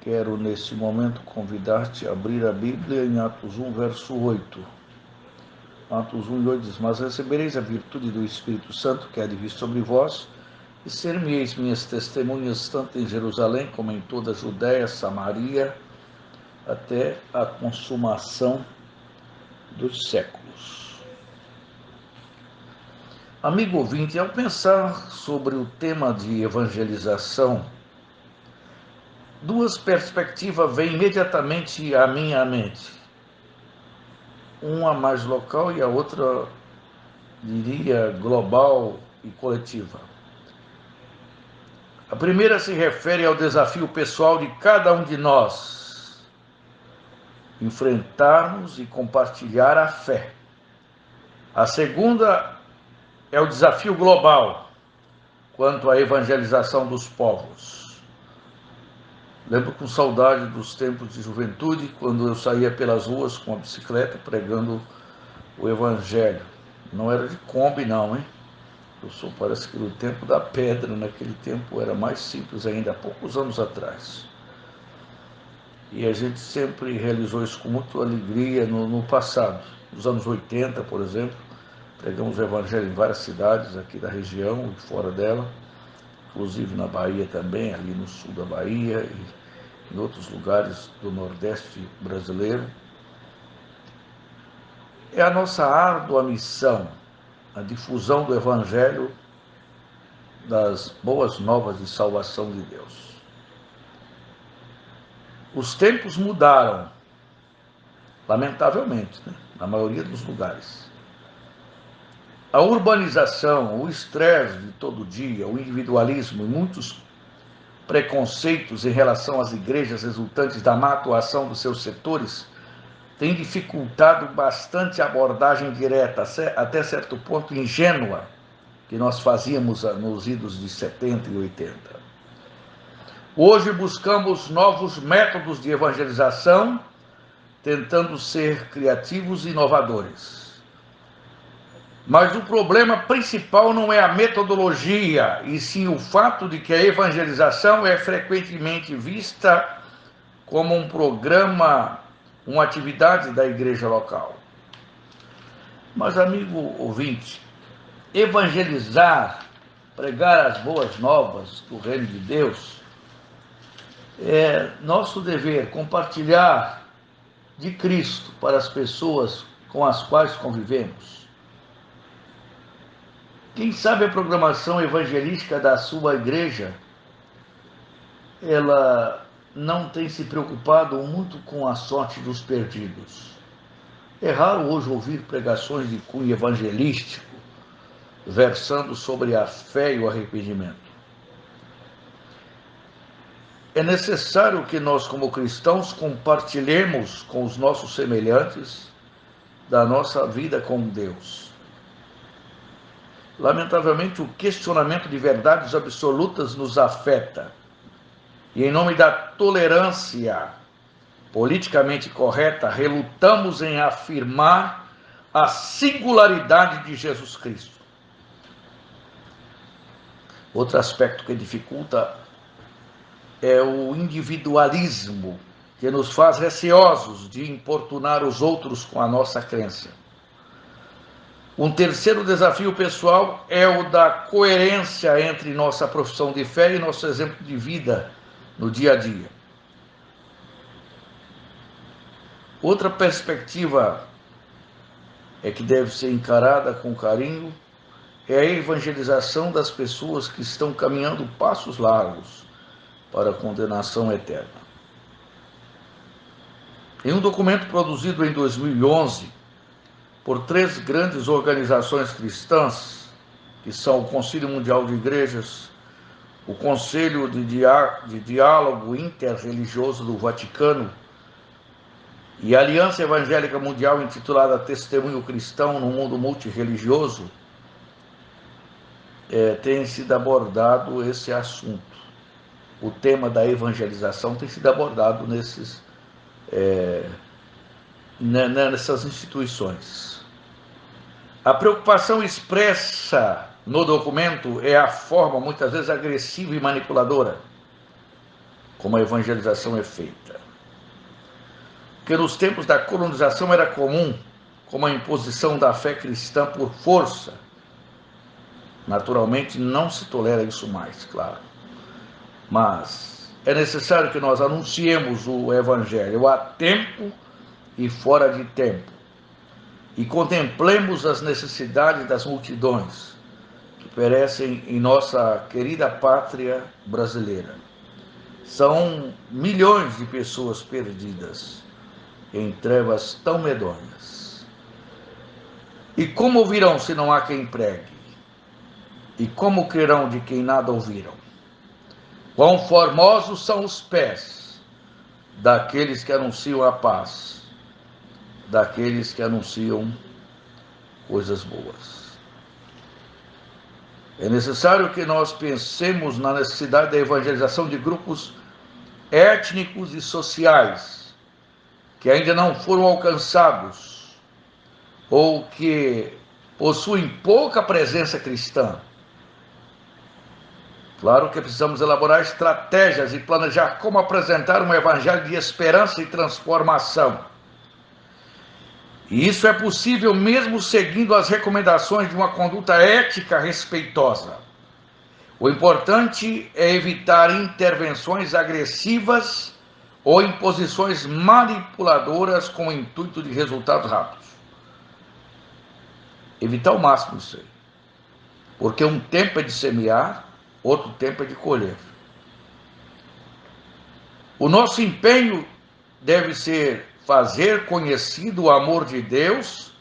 Quero, nesse momento, convidar-te a abrir a Bíblia em Atos 1, verso 8. Atos 1 e 8 diz: Mas recebereis a virtude do Espírito Santo, que há de vir sobre vós, e ser-me-eis minhas testemunhas, tanto em Jerusalém, como em toda a Judéia, Samaria, até a consumação dos séculos. Amigo ouvinte, ao pensar sobre o tema de evangelização, duas perspectivas vêm imediatamente à minha mente. Uma mais local e a outra, diria, global e coletiva. A primeira se refere ao desafio pessoal de cada um de nós, enfrentarmos e compartilhar a fé. A segunda é o desafio global, quanto à evangelização dos povos. Lembro com saudade dos tempos de juventude, quando eu saía pelas ruas com a bicicleta pregando o evangelho. Não era de Kombi não, hein? Eu sou, parece que, do tempo da pedra. Naquele tempo era mais simples ainda, há poucos anos atrás. E a gente sempre realizou isso com muita alegria no passado. Nos anos 80, por exemplo, pregamos o evangelho em várias cidades aqui da região e fora dela, inclusive na Bahia também, ali no sul da Bahia e em outros lugares do Nordeste brasileiro. É a nossa árdua missão, a difusão do evangelho, das boas novas de salvação de Deus. Os tempos mudaram, lamentavelmente, na maioria dos lugares. A urbanização, o estresse de todo dia, o individualismo e muitos preconceitos em relação às igrejas resultantes da má atuação dos seus setores têm dificultado bastante a abordagem direta, até certo ponto ingênua, que nós fazíamos nos idos de 70 e 80. Hoje buscamos novos métodos de evangelização, tentando ser criativos e inovadores. Mas o problema principal não é a metodologia, e sim o fato de que a evangelização é frequentemente vista como um programa, uma atividade da igreja local. Mas, amigo ouvinte, evangelizar, pregar as boas novas do reino de Deus, é nosso dever compartilhar de Cristo para as pessoas com as quais convivemos. Quem sabe a programação evangelística da sua igreja, ela não tem se preocupado muito com a sorte dos perdidos. É raro hoje ouvir pregações de cunho evangelístico, versando sobre a fé e o arrependimento. É necessário que nós, como cristãos, compartilhemos com os nossos semelhantes da nossa vida com Deus. Lamentavelmente, o questionamento de verdades absolutas nos afeta. E em nome da tolerância politicamente correta, relutamos em afirmar a singularidade de Jesus Cristo. Outro aspecto que dificulta é o individualismo, que nos faz receosos de importunar os outros com a nossa crença. Um terceiro desafio pessoal é o da coerência entre nossa profissão de fé e nosso exemplo de vida no dia a dia. Outra perspectiva que deve ser encarada com carinho é a evangelização das pessoas que estão caminhando passos largos para a condenação eterna. Em um documento produzido em 2011 por 3 grandes organizações cristãs, que são o Concílio Mundial de Igrejas, o Conselho de Diálogo Interreligioso do Vaticano e a Aliança Evangélica Mundial, intitulada Testemunho Cristão no Mundo Multirreligioso, tem sido abordado esse assunto. O tema da evangelização tem sido abordado nessas instituições. A preocupação expressa no documento é a forma, muitas vezes agressiva e manipuladora, como a evangelização é feita. Porque nos tempos da colonização era comum, como a imposição da fé cristã por força. Naturalmente não se tolera isso mais, claro. Mas é necessário que nós anunciemos o Evangelho a tempo e fora de tempo. E contemplemos as necessidades das multidões que perecem em nossa querida pátria brasileira. São milhões de pessoas perdidas em trevas tão medonhas. E como ouvirão se não há quem pregue? E como crerão de quem nada ouviram? Quão formosos são os pés daqueles que anunciam a paz, daqueles que anunciam coisas boas. É necessário que nós pensemos na necessidade da evangelização de grupos étnicos e sociais que ainda não foram alcançados ou que possuem pouca presença cristã. Claro que precisamos elaborar estratégias e planejar como apresentar um evangelho de esperança e transformação. E isso é possível mesmo seguindo as recomendações de uma conduta ética respeitosa. O importante é evitar intervenções agressivas ou imposições manipuladoras com o intuito de resultados rápidos. Evitar ao máximo isso aí. Porque um tempo é de semear, outro tempo é de colher. O nosso empenho deve ser fazer conhecido o amor de Deus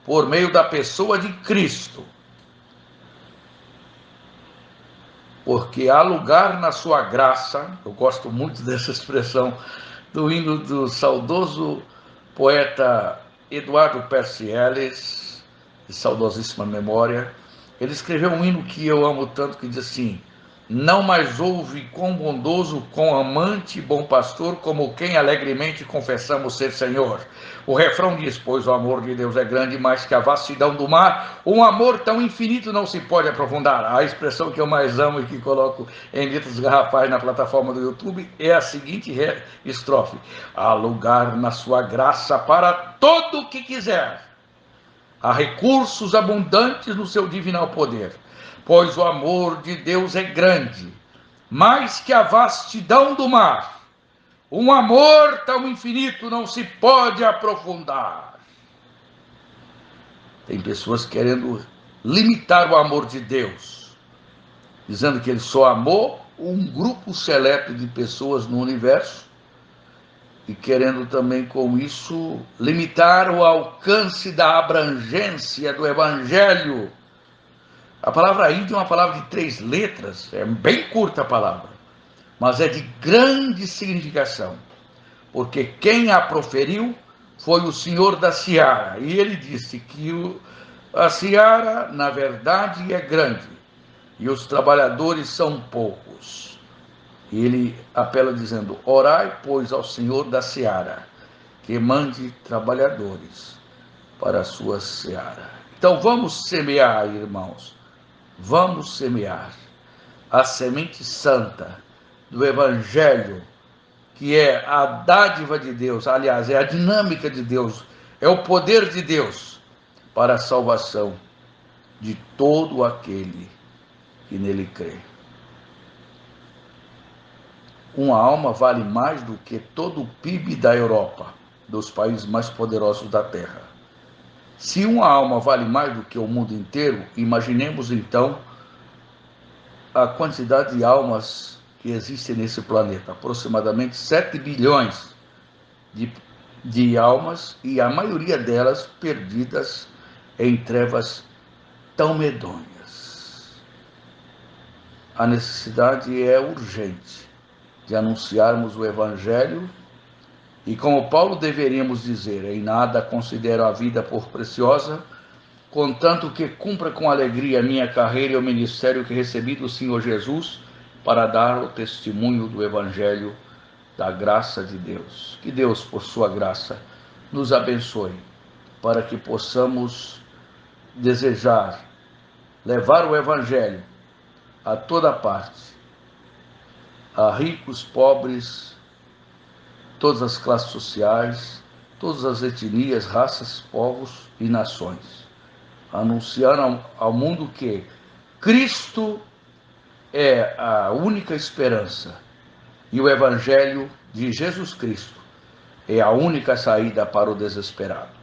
por meio da pessoa de Cristo. Porque há lugar na sua graça, eu gosto muito dessa expressão do hino do saudoso poeta Eduardo Percielles, de saudosíssima memória. Ele escreveu um hino que eu amo tanto, que diz assim: não mais houve quão bondoso, quão amante, bom pastor, como quem alegremente confessamos ser Senhor. O refrão diz: pois o amor de Deus é grande, mais que a vastidão do mar, um amor tão infinito não se pode aprofundar. A expressão que eu mais amo e que coloco em letras garrafais na plataforma do YouTube é a seguinte estrofe: há lugar na sua graça para todo o que quiser. Há recursos abundantes no seu divinal poder, pois o amor de Deus é grande, mais que a vastidão do mar. Um amor tão infinito não se pode aprofundar. Tem pessoas querendo limitar o amor de Deus, dizendo que ele só amou um grupo seleto de pessoas no universo, e querendo também com isso limitar o alcance da abrangência do Evangelho. A palavra ídio é uma palavra de 3 letras, é bem curta a palavra, mas é de grande significação, porque quem a proferiu foi o Senhor da Seara, e ele disse que a Seara, na verdade, é grande, e os trabalhadores são poucos. E ele apela dizendo: orai, pois, ao Senhor da Seara, que mande trabalhadores para a sua seara. Então vamos semear, irmãos, vamos semear a semente santa do Evangelho, que é a dádiva de Deus, aliás, é a dinâmica de Deus, é o poder de Deus para a salvação de todo aquele que nele crê. Uma alma vale mais do que todo o PIB da Europa, dos países mais poderosos da Terra. Se uma alma vale mais do que o mundo inteiro, imaginemos então a quantidade de almas que existem nesse planeta, aproximadamente 7 bilhões de almas, e a maioria delas perdidas em trevas tão medonhas. A necessidade é urgente de anunciarmos o Evangelho, e como Paulo deveríamos dizer: em nada considero a vida por preciosa, contanto que cumpra com alegria a minha carreira e o ministério que recebi do Senhor Jesus, para dar o testemunho do Evangelho da graça de Deus. Que Deus, por sua graça, nos abençoe, para que possamos desejar levar o Evangelho a toda parte, a ricos, pobres, todas as classes sociais, todas as etnias, raças, povos e nações, anunciando ao mundo que Cristo é a única esperança e o Evangelho de Jesus Cristo é a única saída para o desesperado.